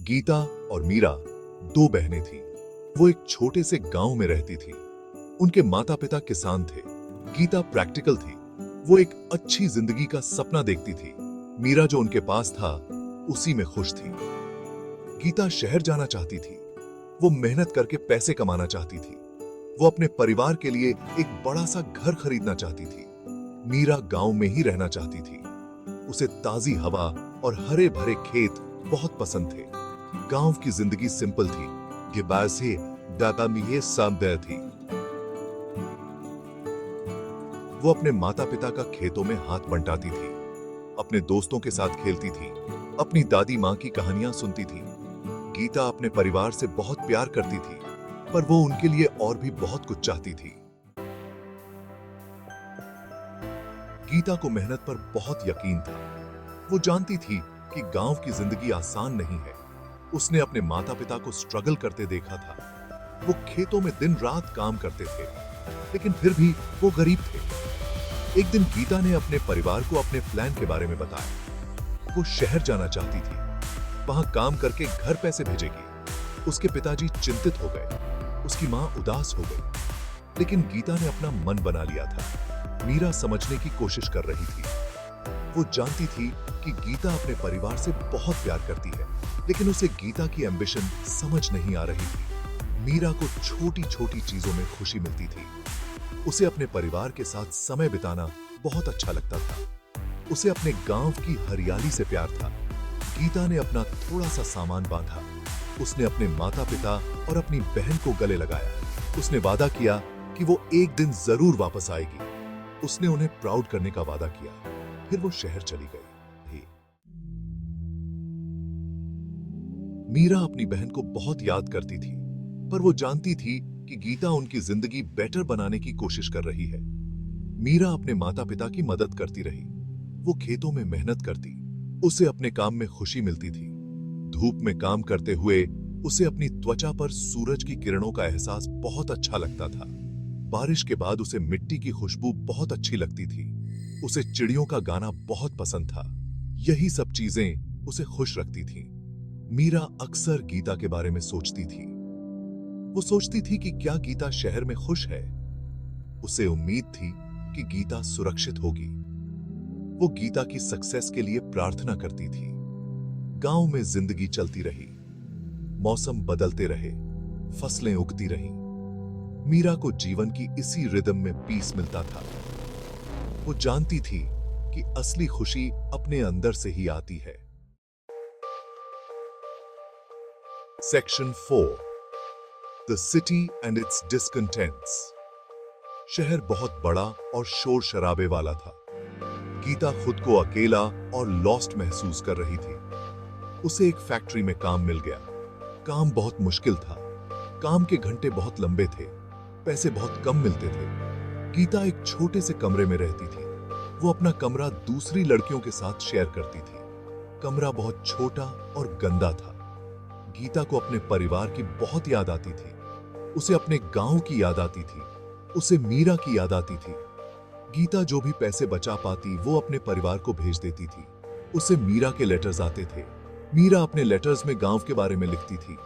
गीता और मीरा दो बहनें थीं। वो एक छोटे से गांव में रहती थी। उनके माता पिता किसान थे। गीता प्रैक्टिकल थी। वो एक अच्छी जिंदगी का सपना देखती थी। मीरा जो उनके पास था उसी में खुश थी। गीता शहर जाना चाहती थी। वो मेहनत करके पैसे कमाना चाहती थी। वो अपने परिवार के लिए एक बड़ा सा घर खरीदना चाहती थी। मीरा गांव में ही रहना चाहती थी। उसे ताजी हवा और हरे भरे खेत बहुत पसंद थे। गांव की जिंदगी सिंपल थी। गिबासे दादा मिये सांबर थी। वो अपने माता पिता का खेतों में हाथ बंटाती थी, अपने दोस्तों के साथ खेलती थी, अपनी दादी माँ की कहानियां सुनती थी। गीता अपने परिवार से बहुत प्यार करती थी, पर वो उनके लिए और भी बहुत कुछ चाहती थी। गीता को मेहनत पर बहुत यकीन था। वो जानती थी कि गांव की जिंदगी आसान नहीं है। उसने अपने माता पिता को स्ट्रगल करते देखा था। वो खेतों में दिन रात काम करते थे, लेकिन फिर भी वो गरीब थे। एक दिन गीता ने अपने परिवार को अपने प्लान के बारे में बताया। वो शहर जाना चाहती थी, वहां काम करके घर पैसे भेजेगी। उसके पिताजी चिंतित हो गए, उसकी मां उदास हो गई, लेकिन गीता ने अपना मन बना लिया था। मीरा समझने की कोशिश कर रही थी। वो जानती थी कि गीता अपने परिवार से बहुत प्यार करती है, लेकिन उसे गीता की एम्बिशन समझ नहीं आ रही थी। मीरा को छोटी छोटी चीजों में खुशी मिलती थी। उसे अपने परिवार के साथ समय बिताना बहुत अच्छा लगता था। उसे अपने गांव की हरियाली से प्यार था। गीता ने अपना थोड़ा सा सामान बांधा। उसने अपने माता पिता और अपनी बहन को गले लगाया। उसने वादा किया कि वो एक दिन जरूर वापस आएगी। उसने उन्हें प्राउड करने का वादा किया। फिर वो शहर चली गई। मीरा अपनी बहन को बहुत याद करती थी, पर वो जानती थी कि गीता उनकी जिंदगी बेटर बनाने की कोशिश कर रही है। मीरा अपने माता पिता की मदद करती रही। वो खेतों में मेहनत करती। उसे अपने काम में खुशी मिलती थी। धूप में काम करते हुए उसे अपनी त्वचा पर सूरज की किरणों का एहसास बहुत अच्छा लगता था। बारिश के बाद उसे मिट्टी की खुशबू बहुत अच्छी लगती थी। उसे चिड़ियों का गाना बहुत पसंद था। यही सब चीजें उसे खुश रखती थीं। मीरा अक्सर गीता के बारे में सोचती थी। वो सोचती थी कि क्या गीता शहर में खुश है। उसे उम्मीद थी कि गीता सुरक्षित होगी। वो गीता की सक्सेस के लिए प्रार्थना करती थी। गांव में जिंदगी चलती रही। मौसम बदलते रहे, फसलें उगती रहीं। मीरा को जीवन की इसी रिदम में पीस मिलता था। वो जानती थी कि असली खुशी अपने अंदर से ही आती है। Section 4, the city and its discontents. शहर बहुत बड़ा और शोर शराबे वाला था। गीता खुद को अकेला और लॉस्ट महसूस कर रही थी। उसे एक फैक्ट्री में काम मिल गया। काम बहुत मुश्किल था। काम के घंटे बहुत लंबे थे। पैसे बहुत कम मिलते थे। गीता एक छोटे से कमरे में रहती थी। वो अपना कमरा दूसरी लड़कियों के साथ शेयर करती थी। कमरा बहुत छोटा और गंदा था। गीता को अपने परिवार की बहुत याद आती थी। उसे अपने गांव की याद आती थी। उसे मीरा की याद आती थी। गीता जो भी पैसे बचा पाती वो अपने परिवार को भेज देती थी। उसे मीरा के लेटर्स आते थे। मीरा अपने लेटर्स में गांव के बारे में लिखती थी,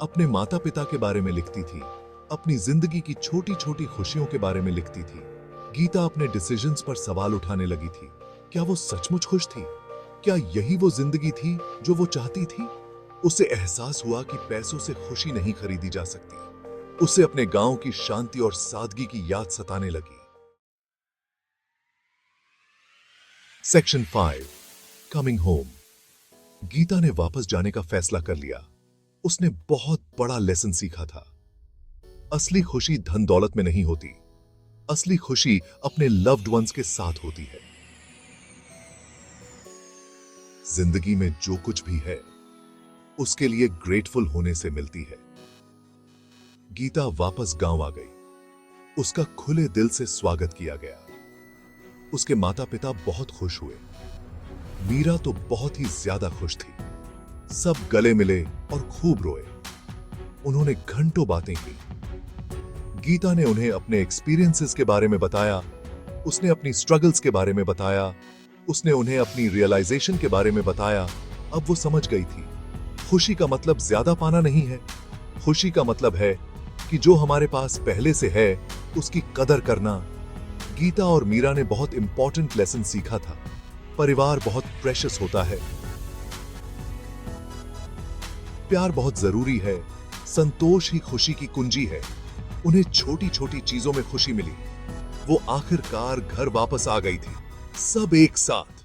अपने माता पिता के बारे में लिखती थी, अपनी जिंदगी की छोटी छोटी खुशियों के बारे में लिखती थी। गीता अपने डिसीजंस पर सवाल उठाने लगी थी। क्या वो सचमुच खुश थी? क्या यही वो जिंदगी थी जो वो चाहती थी? उसे एहसास हुआ कि पैसों से खुशी नहीं खरीदी जा सकती। उसे अपने गांव की शांति और सादगी की याद सताने लगी। Section 5, coming home. गीता ने वापस जाने का फैसला कर लिया। उसने बहुत बड़ा लेसन सीखा था। असली खुशी धन दौलत में नहीं होती। असली खुशी अपने लव्ड वंस के साथ होती है। जिंदगी में जो कुछ भी है उसके लिए ग्रेटफुल होने से मिलती है। गीता वापस गांव आ गई। उसका खुले दिल से स्वागत किया गया। उसके माता पिता बहुत खुश हुए। मीरा तो बहुत ही ज्यादा खुश थी। सब गले मिले और खूब रोए। उन्होंने घंटों बातें की। गीता ने उन्हें अपने एक्सपीरियंसेस के बारे में बताया। उसने अपनी स्ट्रगल्स के बारे में बताया। उसने उन्हें अपनी रियलाइजेशन के बारे में बताया। अब वो समझ गई थी, खुशी का मतलब ज्यादा पाना नहीं है। खुशी का मतलब है कि जो हमारे पास पहले से है उसकी कदर करना। गीता और मीरा ने बहुत इंपॉर्टेंट लेसन सीखा था। परिवार बहुत प्रेशियस होता है, प्यार बहुत जरूरी है, संतोष ही खुशी की कुंजी है। उन्हें छोटी छोटी चीजों में खुशी मिली। वो आखिरकार घर वापस आ गई थी, सब एक साथ।